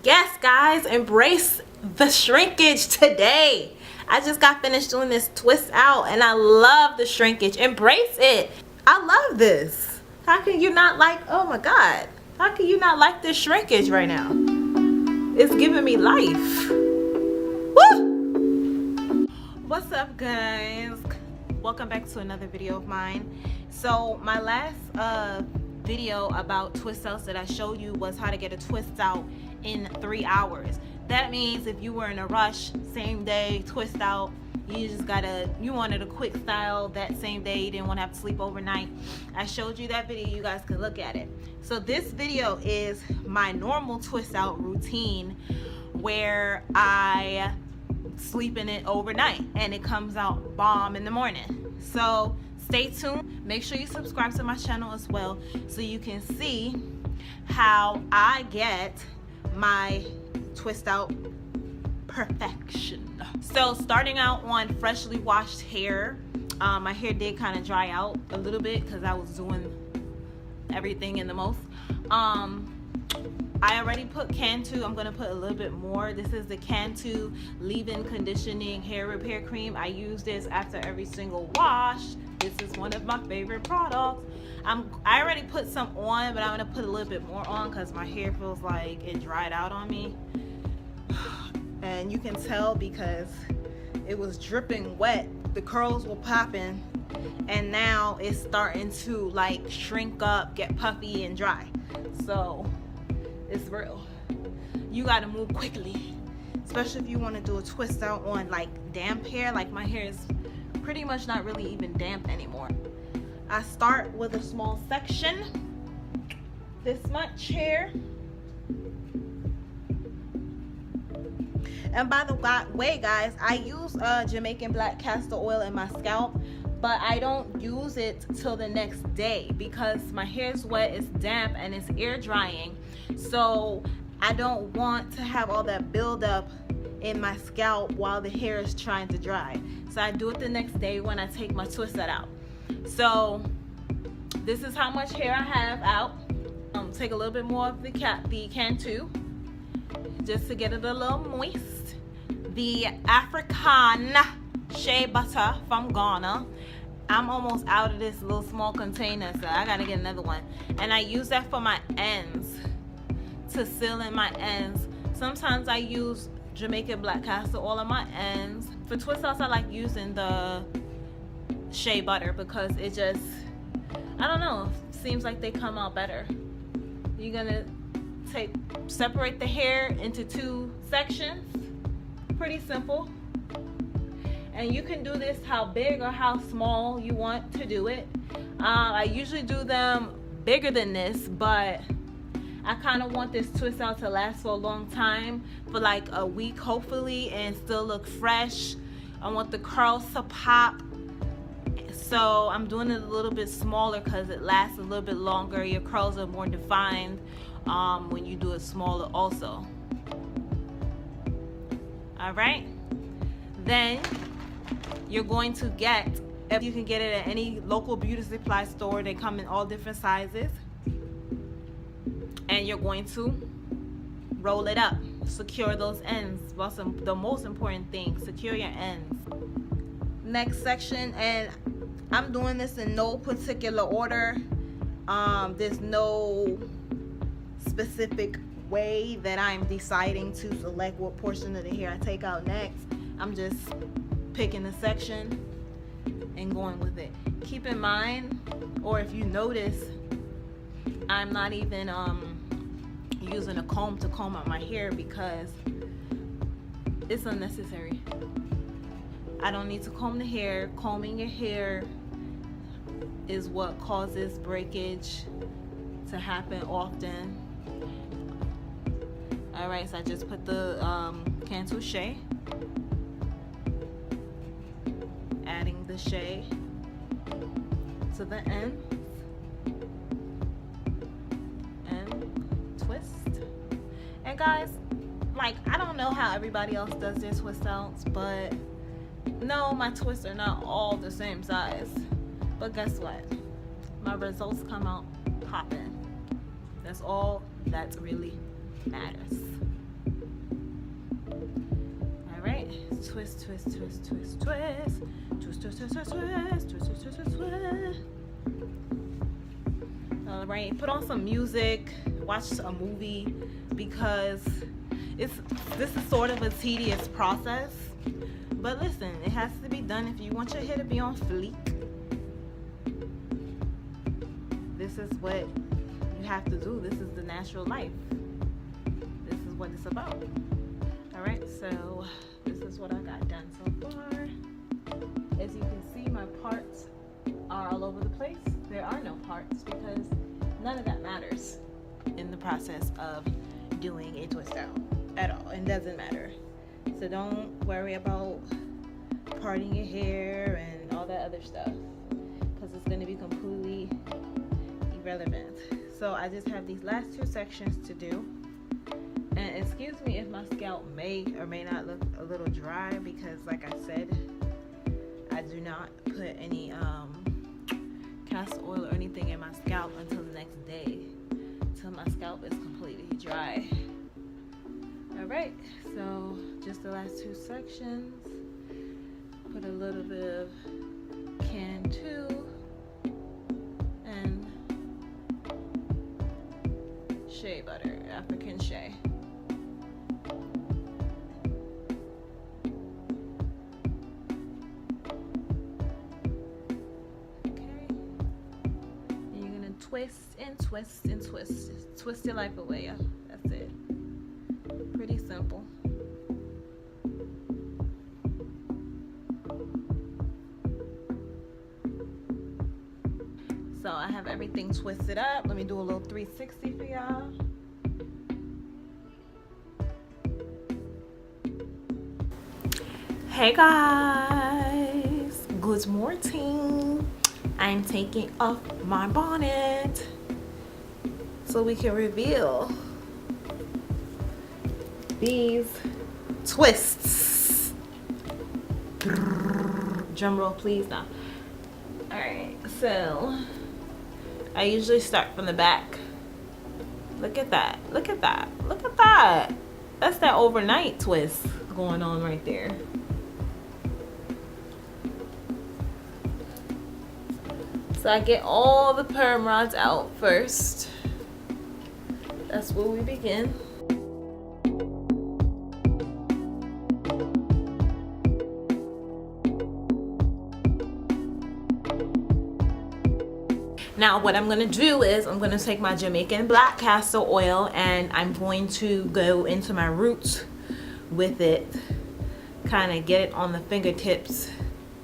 Yes, guys, embrace the shrinkage today. I just got finished doing this twist out and I love the shrinkage. Embrace it. I love this. How can you not like, oh my God, how can you not like this shrinkage right now? It's giving me life. Woo! What's up, guys? Welcome back to another video of mine. So my last video about twist outs that I showed you was how to get a twist out in 3 hours. That means if you were in a rush, same day twist out, you wanted a quick style that same day, you didn't want to have to sleep overnight. I showed you that video, you guys could look at it. So this video is my normal twist out routine where I sleep in it overnight and it comes out bomb in the morning. So stay tuned. Make sure you subscribe to my channel as well so you can see how I get my twist out perfection. So starting out on freshly washed hair, my hair did kind of dry out a little bit because I was doing everything in the most. I already put Cantu. I'm gonna put a little bit more. This is the Cantu leave-in conditioning hair repair cream. I use this after every single wash. This is one of my favorite products. I already put some on, but I'm gonna put a little bit more on because my hair feels like it dried out on me. And you can tell because it was dripping wet. The curls were popping, and now it's starting to like shrink up, get puffy and dry. So it's real. You gotta move quickly, especially if you want to do a twist out on like damp hair. Like my hair is pretty much not really even damp anymore. I start with a small section, this much hair. And by the way, guys, I use Jamaican Black Castor Oil in my scalp, but I don't use it till the next day because my hair is wet, it's damp, and it's air drying. So I don't want to have all that buildup in my scalp while the hair is trying to dry. So I do it the next day when I take my twist set out. So this is how much hair I have out. Take a little bit more of the Cantu just to get it a little moist. The African Shea Butter from Ghana. I'm almost out of this little small container, so I gotta get another one. And I use that for my ends, to seal in my ends. Sometimes I use Jamaican Black Castor Oil on my ends. For twist outs, I like using the Shea Butter because it just, I don't know, seems like they come out better. You're gonna separate the hair into 2 sections. Pretty simple. And you can do this how big or how small you want to do it. I usually do them bigger than this, but I kind of want this twist out to last for a long time, for like a week hopefully, and still look fresh. I want the curls to pop, so I'm doing it a little bit smaller because it lasts a little bit longer. Your curls are more defined when you do it smaller also. All right, then you're going to get, if you can get it at any local beauty supply store, they come in all different sizes, and you're going to roll it up, secure those ends. That's the most important thing, secure your ends. Next section, and I'm doing this in no particular order. There's no specific way that I'm deciding to select what portion of the hair I take out next. I'm just picking a section and going with it. Keep in mind, or if you notice, I'm not even using a comb to comb out my hair because it's unnecessary. I don't need to comb the hair. Combing your hair is what causes breakage to happen often. All right, so I just put the Cantu Shea, adding the Shea to the end, and twist. And guys, like, I don't know how everybody else does their twist outs, but no, my twists are not all the same size. But guess what? My results come out popping. That's all that really matters. twist, twist, twist, twist, twist, twist, twist, twist, twist, twist, twist, twist, twist, twist, twist. All right, put on some music, watch a movie, because this is sort of a tedious process. But listen, it has to be done if you want your hair to be on fleek. This is what you have to do. This is the natural life. This is what it's about. All right, so this is what I got done so far. As you can see, my parts are all over the place. There are no parts because none of that matters in the process of doing a twist out at all. It doesn't matter. So don't worry about parting your hair and all that other stuff, because it's going to be completely irrelevant. So I just have these last two sections to do. And excuse me if my scalp may or may not look a little dry, because like I said, I do not put any castor oil or anything in my scalp until the next day, till my scalp is completely dry. All right, so just the last two sections. Put a little bit of Cantu and shea butter, African Shea. Okay, and you're gonna twist and twist and twist. Twist your life away, yeah. That's it. Pretty simple. So I have everything twisted up. Let me do a little 360 for y'all. Hey guys, good morning. I'm taking off my bonnet so we can reveal these twists. Drum roll please now. All right, so I usually start from the back. Look at that, look at that, look at that. That's that overnight twist going on right there. So I get all the perm rods out first. That's where we begin. Now what I'm gonna do is I'm gonna take my Jamaican Black Castor Oil and I'm going to go into my roots with it, kind of get it on the fingertips.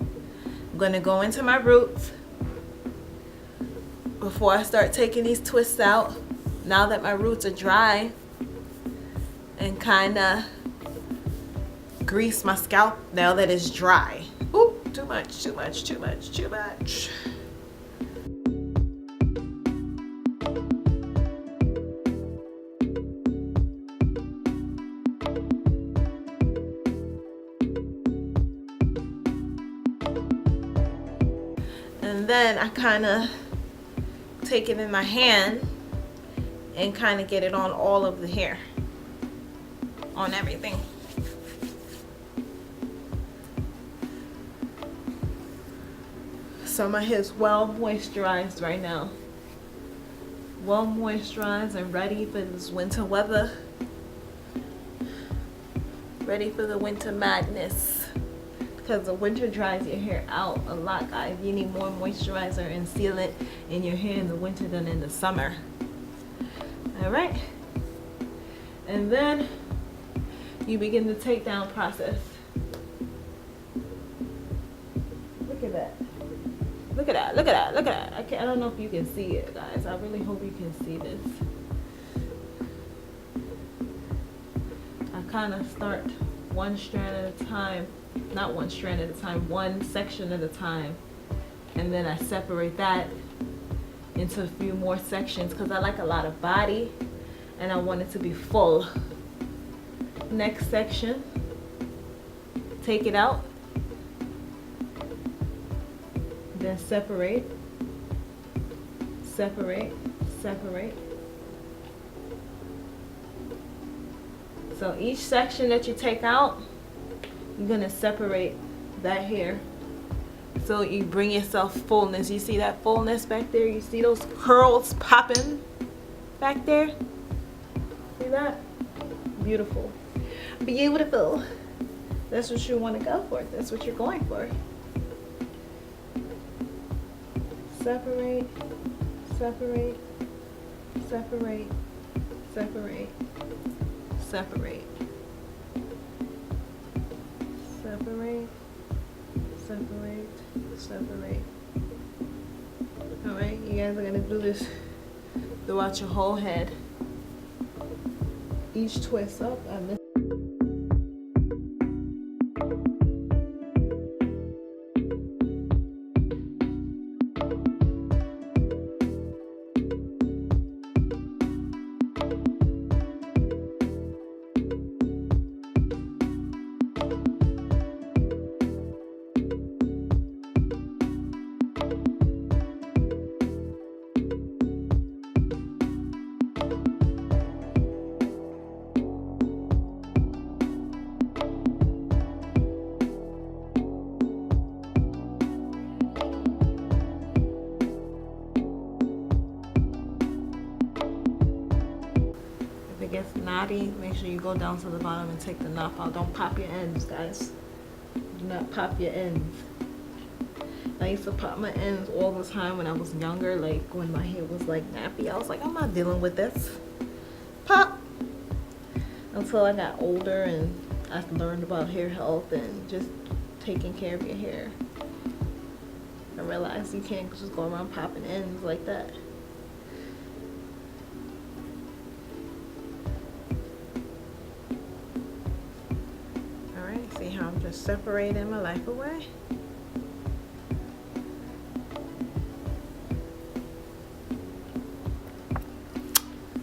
I'm gonna go into my roots before I start taking these twists out, now that my roots are dry, and kind of grease my scalp now that it's dry. Ooh, too much, too much, too much, too much. And then I kind of take it in my hand and kind of get it on all of the hair, on everything. So my hair is well moisturized right now. Well moisturized and ready for this winter weather. Ready for the winter madness. Because the winter dries your hair out a lot, guys. You need more moisturizer and sealant in your hair in the winter than in the summer. All right. And then you begin the takedown process. Look at that. Look at that. Look at that. Look at that. I don't know if you can see it, guys. I really hope you can see this. I kind of start one strand at a time. Not one strand at a time, one section at a time, and then I separate that into a few more sections because I like a lot of body and I want it to be full. Next section, take it out, then separate, separate, separate. So each section that you take out, you're gonna separate that hair. So you bring yourself fullness. You see that fullness back there? You see those curls popping back there? See that? Beautiful. Beautiful. That's what you want to go for. That's what you're going for. Separate, separate, separate, separate, separate, separate, separate, separate. Alright, you guys are going to do this throughout your whole head. Each twist up. I missed. If it gets knotty, make sure you go down to the bottom and take the knot out. Don't pop your ends, guys. Do not pop your ends. I used to pop my ends all the time when I was younger, like when my hair was like nappy. I was like, I'm not dealing with this. Pop! Until I got older and I learned about hair health and just taking care of your hair. I realized you can't just go around popping ends like that. Alright, see how I'm just separating my life away?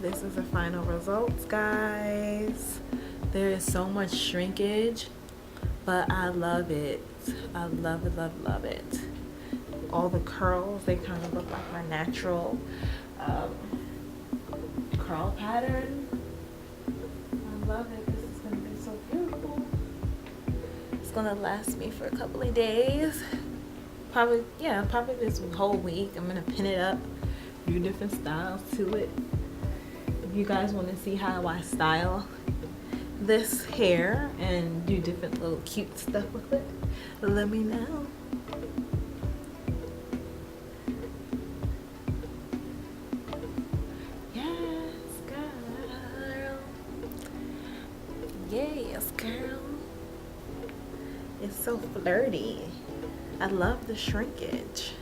This is the final results, guys. There is so much shrinkage, but I love it. I love it, love, love it. All the curls, they kind of look like my natural curl pattern. I love it. This is gonna be so beautiful. It's gonna last me for a couple of days. Probably this whole week. I'm gonna pin it up, do different styles to it. If you guys want to see how I style this hair and do different little cute stuff with it, let me know. Yes, girl. Yes, girl. It's so flirty. I love the shrinkage.